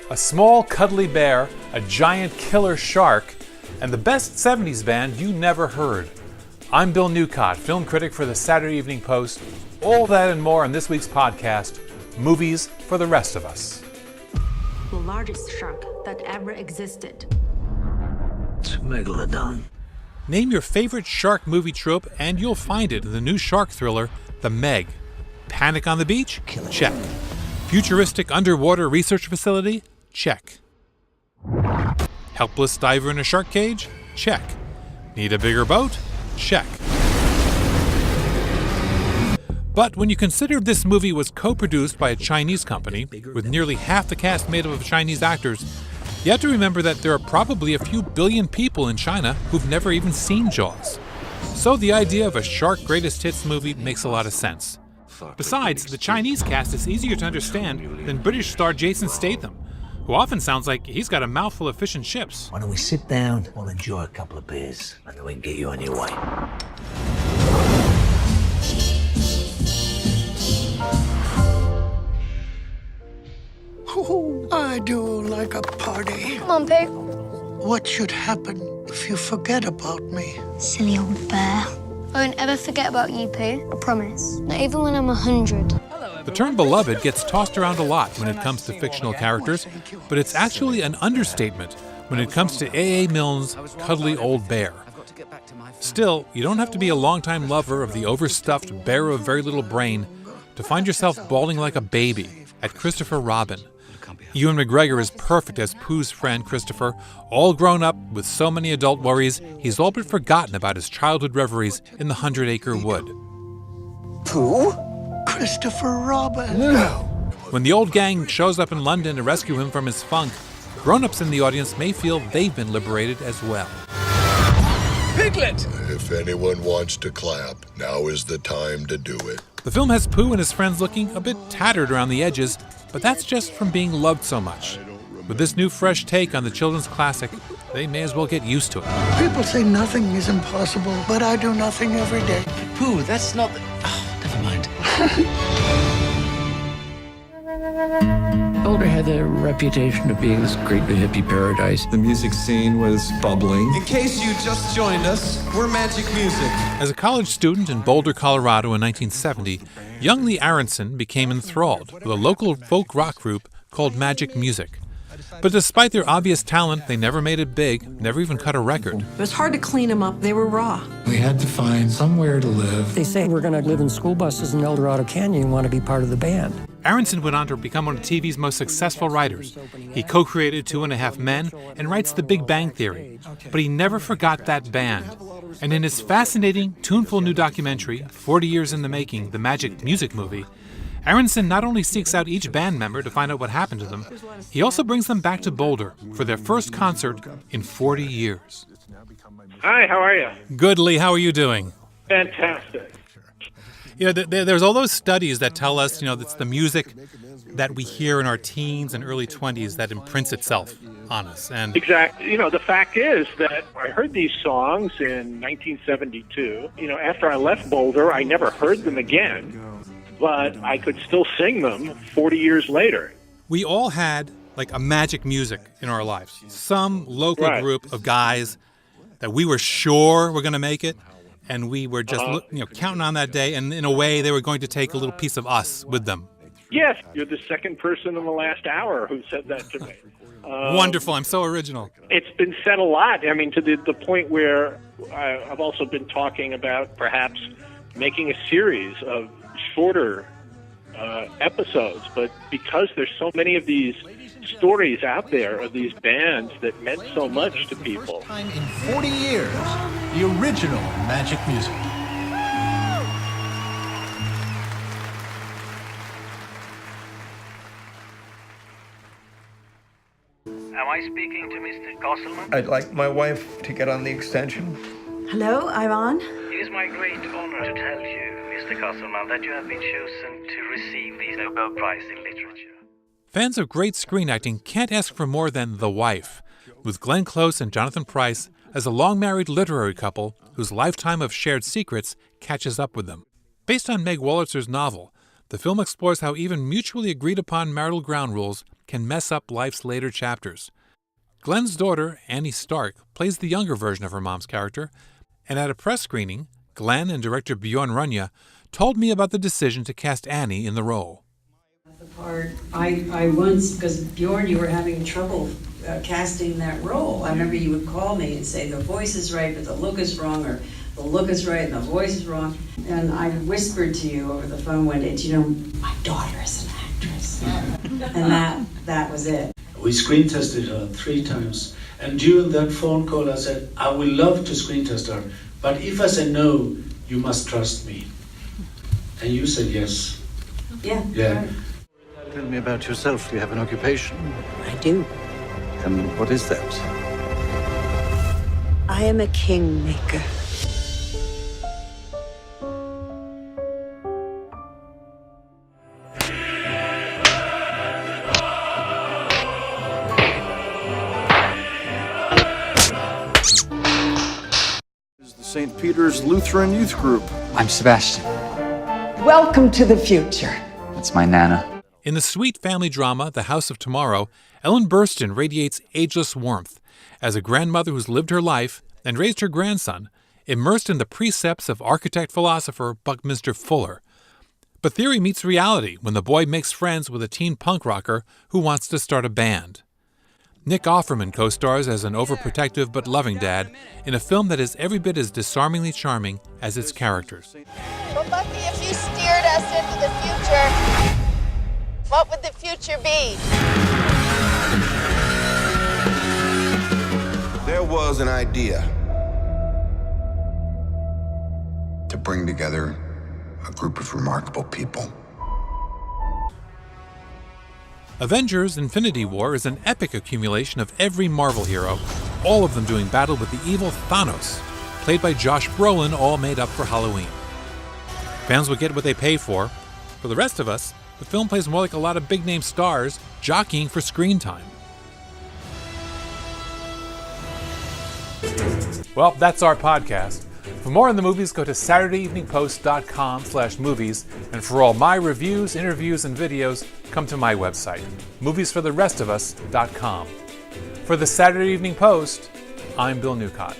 a small cuddly bear, a giant killer shark, and the best 70s band you never heard. I'm Bill Newcott, film critic for the Saturday Evening Post. All that and more on this week's podcast, Movies for the Rest of Us. The largest shark that ever existed. It's a megalodon. Name your favorite shark movie trope and you'll find it in the new shark thriller, The Meg. Panic on the beach? Check. Futuristic underwater research facility? Check. Helpless diver in a shark cage? Check. Need a bigger boat? Check. But when you consider this movie was co-produced by a Chinese company, with nearly half the cast made up of Chinese actors, you have to remember that there are probably a few billion people in China who've never even seen Jaws. So the idea of a shark greatest hits movie makes a lot of sense. Besides, the Chinese cast is easier to understand than British star Jason Statham, who often sounds like he's got a mouthful of fish and chips. Why don't we sit down, we'll enjoy a couple of beers, and then we can get you on your way. Oh, I do like a party. Come on, Pooh. What should happen if you forget about me? Silly old bear. I won't ever forget about you, Pooh. I promise. Not even when I'm 100. The term beloved gets tossed around a lot when it comes to fictional characters, but it's actually an understatement when it comes to A.A. Milne's cuddly old bear. Still, you don't have to be a longtime lover of the overstuffed bear of very little brain to find yourself bawling like a baby at Christopher Robin. Ewan McGregor is perfect as Pooh's friend Christopher, all grown up with so many adult worries, he's all but forgotten about his childhood reveries in the 100-acre wood. Pooh? Christopher Robin. No. When the old gang shows up in London to rescue him from his funk, grown-ups in the audience may feel they've been liberated as well. Piglet! If anyone wants to clap, now is the time to do it. The film has Pooh and his friends looking a bit tattered around the edges, but that's just from being loved so much. With this new fresh take on the children's classic, they may as well get used to it. People say nothing is impossible, but I do nothing every day. Pooh, that's not the... Oh, never mind. Boulder had the reputation of being this great hippie paradise. The music scene was bubbling. In case you just joined us, we're Magic Music. As a college student in Boulder, Colorado in 1970, young Lee Aronson became enthralled with a local folk rock group called Magic Music. But despite their obvious talent, they never made it big, never even cut a record. It was hard to clean them up. They were raw. We had to find somewhere to live. They say we're going to live in school buses in El Dorado Canyon and want to be part of the band. Aronson went on to become one of TV's most successful writers. He co-created 2.5 Men and writes The Big Bang Theory. But he never forgot that band. And in his fascinating, tuneful new documentary, 40 Years in the Making, the Magic Music Movie, Aronson not only seeks out each band member to find out what happened to them, he also brings them back to Boulder for their first concert in 40 years. Hi, how are you? Good, Lee. How are you doing? Fantastic. You know, there's all those studies that tell us, it's the music that we hear in our teens and early 20s that imprints itself on us. And exactly. The fact is that I heard these songs in 1972. After I left Boulder, I never heard them again. But I could still sing them 40 years later. We all had, a magic music in our lives. Some local group of guys that we were sure were going to make it, and we were just counting on that day, and in a way, they were going to take a little piece of us with them. Yes, you're the second person in the last hour who said that to me. Wonderful. I'm so original. It's been said a lot. I mean, to the point where I've also been talking about perhaps making a series of shorter episodes, but because there's so many of these stories out there of these bands that meant so much to people. In 40 years, the original Magic Music. Am I speaking to Mr. Castleman? I'd like my wife to get on the extension. Hello, Ivan. It is my great honor to tell you, Mr. Castleman, that you have been chosen to receive the Nobel Prize in Literature. Fans of great screen acting can't ask for more than The Wife, with Glenn Close and Jonathan Pryce as a long-married literary couple whose lifetime of shared secrets catches up with them. Based on Meg Wollitzer's novel, The film explores how even mutually agreed-upon marital ground rules can mess up life's later chapters. Glenn's daughter, Annie Stark, plays the younger version of her mom's character, and at a press screening, Glenn and director Bjorn Runja told me about the decision to cast Annie in the role. The part I once, because Bjorn, you were having trouble casting that role. I remember you would call me and say the voice is right, but the look is wrong, or the look is right and the voice is wrong. And I whispered to you over the phone one day, my daughter is an actress. And that was it. We screen tested her 3 times, and during that phone call I said, I would love to screen test her, but if I say no, you must trust me. And you said yes. Yeah. Right. Tell me about yourself. Do you have an occupation? I do. And what is that? I am a kingmaker. St. Peter's Lutheran Youth Group. I'm Sebastian. Welcome to the future. That's my Nana. In the sweet family drama, The House of Tomorrow, Ellen Burstyn radiates ageless warmth as a grandmother who's lived her life and raised her grandson, immersed in the precepts of architect-philosopher Buckminster Fuller. But theory meets reality when the boy makes friends with a teen punk rocker who wants to start a band. Nick Offerman co-stars as an overprotective but loving dad in a film that is every bit as disarmingly charming as its characters. But Bucky, if you steered us into the future, what would the future be? There was an idea to bring together a group of remarkable people. Avengers: Infinity War is an epic accumulation of every Marvel hero, all of them doing battle with the evil Thanos, played by Josh Brolin, all made up for Halloween. Fans will get what they pay for. For the rest of us, the film plays more like a lot of big-name stars jockeying for screen time. Well, that's our podcast. For more on the movies, go to SaturdayEveningPost.com/movies, and for all my reviews, interviews, and videos, come to my website, moviesfortherestofus.com. For the Saturday Evening Post, I'm Bill Newcott.